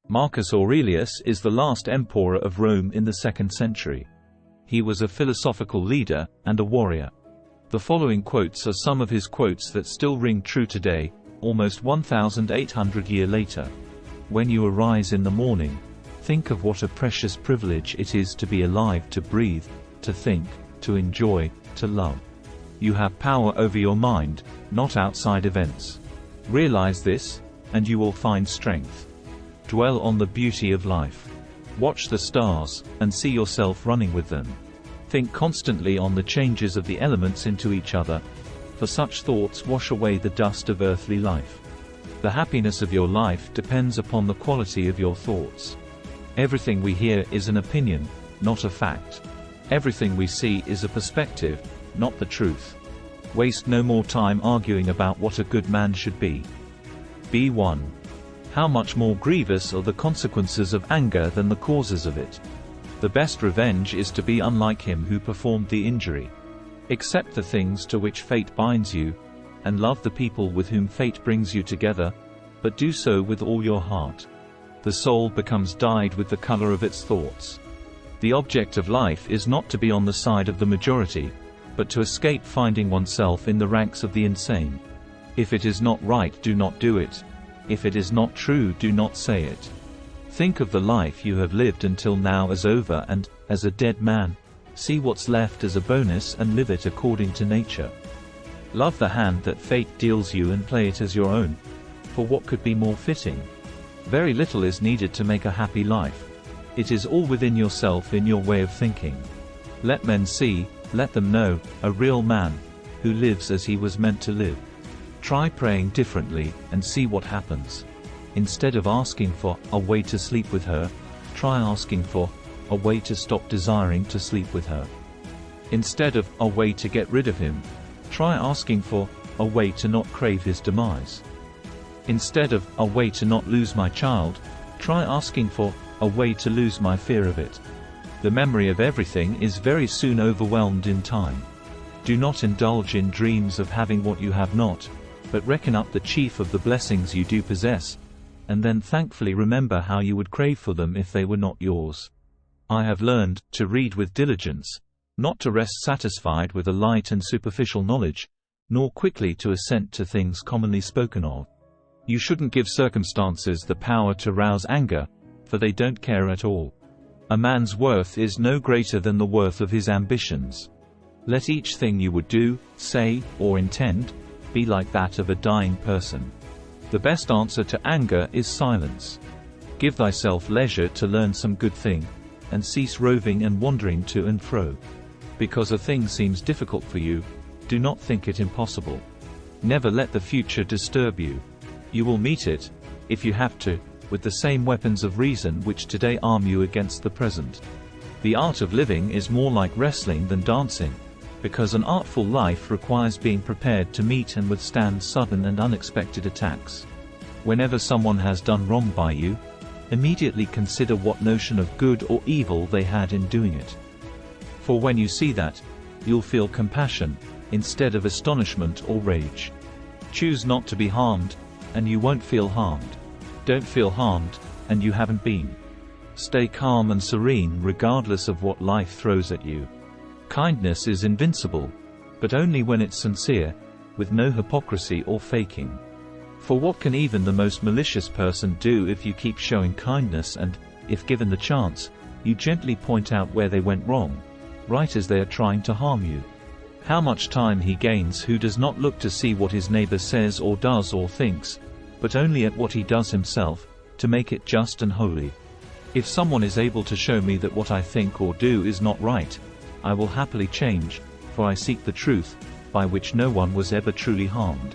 Marcus Aurelius is the last emperor of Rome in the 2nd century. He was a philosophical leader and a warrior. The following quotes are some of his quotes that still ring true today, almost 1,800 years later. When you arise in the morning, think of what a precious privilege it is to be alive, to breathe, to think, to enjoy, to love. You have power over your mind, not outside events. Realize this, and you will find strength. Dwell on the beauty of life. Watch the stars, and see yourself running with them. Think constantly on the changes of the elements into each other, for such thoughts wash away the dust of earthly life. The happiness of your life depends upon the quality of your thoughts. Everything we hear is an opinion, not a fact. Everything we see is a perspective, not the truth. Waste no more time arguing about what a good man should be. Be one. How much more grievous are the consequences of anger than the causes of it? The best revenge is to be unlike him who performed the injury. Accept the things to which fate binds you, and love the people with whom fate brings you together, but do so with all your heart. The soul becomes dyed with the color of its thoughts. The object of life is not to be on the side of the majority, but to escape finding oneself in the ranks of the insane. If it is not right, do not do it. If it is not true, do not say it. Think of the life you have lived until now as over, and, as a dead man, see what's left as a bonus and live it according to nature. Love the hand that fate deals you and play it as your own. For what could be more fitting? Very little is needed to make a happy life. It is all within yourself, in your way of thinking. Let men see, let them know, a real man, who lives as he was meant to live. Try praying differently, and see what happens. Instead of asking for a way to sleep with her, try asking for a way to stop desiring to sleep with her. Instead of a way to get rid of him, try asking for a way to not crave his demise. Instead of a way to not lose my child, try asking for a way to lose my fear of it. The memory of everything is very soon overwhelmed in time. Do not indulge in dreams of having what you have not, but reckon up the chief of the blessings you do possess, and then thankfully remember how you would crave for them if they were not yours. I have learned to read with diligence, not to rest satisfied with a light and superficial knowledge, nor quickly to assent to things commonly spoken of. You shouldn't give circumstances the power to rouse anger, for they don't care at all. A man's worth is no greater than the worth of his ambitions. Let each thing you would do, say, or intend, be like that of a dying person. The best answer to anger is silence. Give thyself leisure to learn some good thing, and cease roving and wandering to and fro. Because a thing seems difficult for you, do not think it impossible. Never let the future disturb you. You will meet it, if you have to, with the same weapons of reason which today arm you against the present. The art of living is more like wrestling than dancing, because an artful life requires being prepared to meet and withstand sudden and unexpected attacks. Whenever someone has done wrong by you, immediately consider what notion of good or evil they had in doing it. For when you see that, you'll feel compassion, instead of astonishment or rage. Choose not to be harmed, and you won't feel harmed. Don't feel harmed, and you haven't been. Stay calm and serene regardless of what life throws at you. Kindness is invincible, but only when it's sincere, with no hypocrisy or faking. For what can even the most malicious person do if you keep showing kindness and, if given the chance, you gently point out where they went wrong, right as they are trying to harm you? How much time he gains who does not look to see what his neighbor says or does or thinks, but only at what he does himself, to make it just and holy. If someone is able to show me that what I think or do is not right, I will happily change, for I seek the truth, by which no one was ever truly harmed.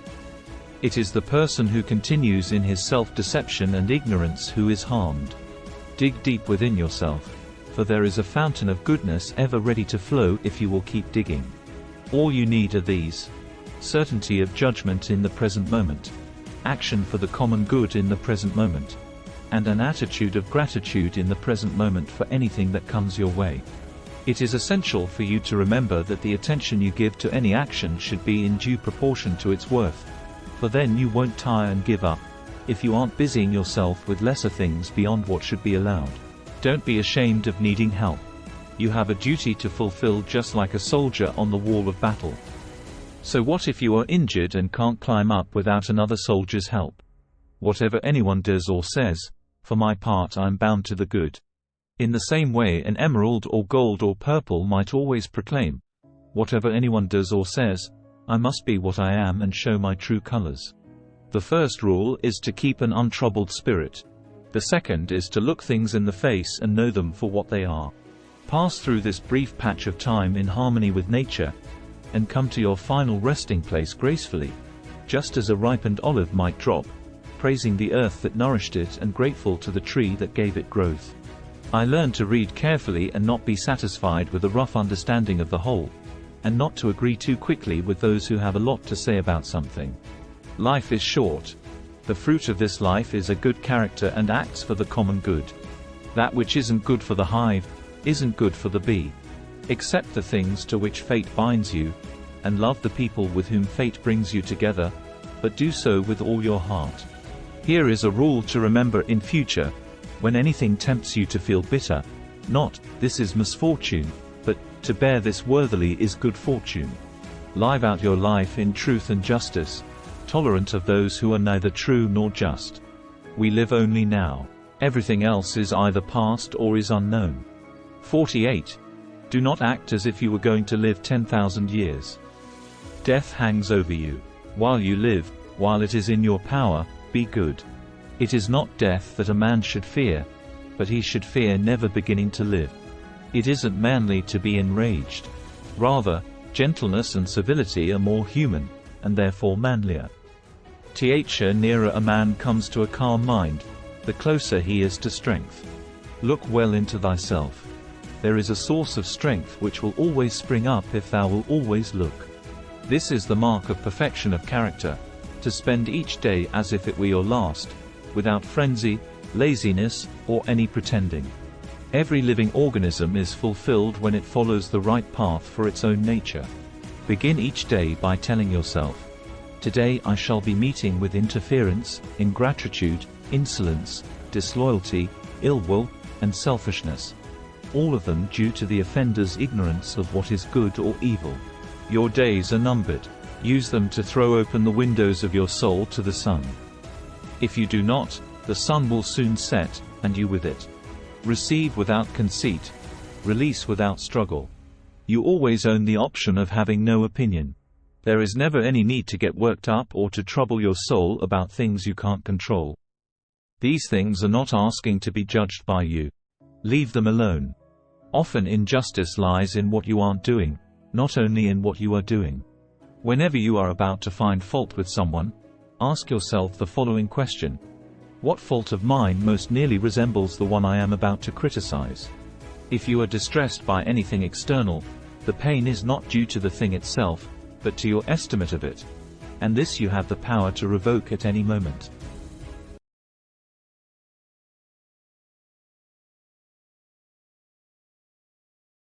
It is the person who continues in his self-deception and ignorance who is harmed. Dig deep within yourself, for there is a fountain of goodness ever ready to flow if you will keep digging. All you need are these: certainty of judgment in the present moment, action for the common good in the present moment, and an attitude of gratitude in the present moment for anything that comes your way. It is essential for you to remember that the attention you give to any action should be in due proportion to its worth, for then you won't tire and give up, if you aren't busying yourself with lesser things beyond what should be allowed. Don't be ashamed of needing help. You have a duty to fulfill just like a soldier on the wall of battle. So what if you are injured and can't climb up without another soldier's help? Whatever anyone does or says, for my part I am bound to the good. In the same way an emerald or gold or purple might always proclaim, whatever anyone does or says, I must be what I am and show my true colors. The first rule is to keep an untroubled spirit. The second is to look things in the face and know them for what they are. Pass through this brief patch of time in harmony with nature, and come to your final resting place gracefully, just as a ripened olive might drop, praising the earth that nourished it and grateful to the tree that gave it growth. I learned to read carefully and not be satisfied with a rough understanding of the whole, and not to agree too quickly with those who have a lot to say about something. Life is short. The fruit of this life is a good character and acts for the common good. That which isn't good for the hive, isn't good for the bee. Accept the things to which fate binds you, and love the people with whom fate brings you together, but do so with all your heart. Here is a rule to remember in future: when anything tempts you to feel bitter, not, this is misfortune, but, to bear this worthily is good fortune. Live out your life in truth and justice, tolerant of those who are neither true nor just. We live only now. Everything else is either past or is unknown. 48. Do not act as if you were going to live 10,000 years. Death hangs over you. While you live, while it is in your power, be good. It is not death that a man should fear, but he should fear never beginning to live. It isn't manly to be enraged. Rather, gentleness and civility are more human, and therefore manlier. The nearer a man comes to a calm mind, the closer he is to strength. Look well into thyself. There is a source of strength which will always spring up if thou will always look. This is the mark of perfection of character, to spend each day as if it were your last, without frenzy, laziness, or any pretending. Every living organism is fulfilled when it follows the right path for its own nature. Begin each day by telling yourself, today I shall be meeting with interference, ingratitude, insolence, disloyalty, ill will, and selfishness. All of them due to the offender's ignorance of what is good or evil. Your days are numbered. Use them to throw open the windows of your soul to the sun. If you do not, the sun will soon set, and you with it. Receive without conceit. Release without struggle. You always own the option of having no opinion. There is never any need to get worked up or to trouble your soul about things you can't control. These things are not asking to be judged by you. Leave them alone. Often injustice lies in what you aren't doing, not only in what you are doing. Whenever you are about to find fault with someone, ask yourself the following question: what fault of mine most nearly resembles the one I am about to criticize? If you are distressed by anything external, the pain is not due to the thing itself, but to your estimate of it. And this you have the power to revoke at any moment.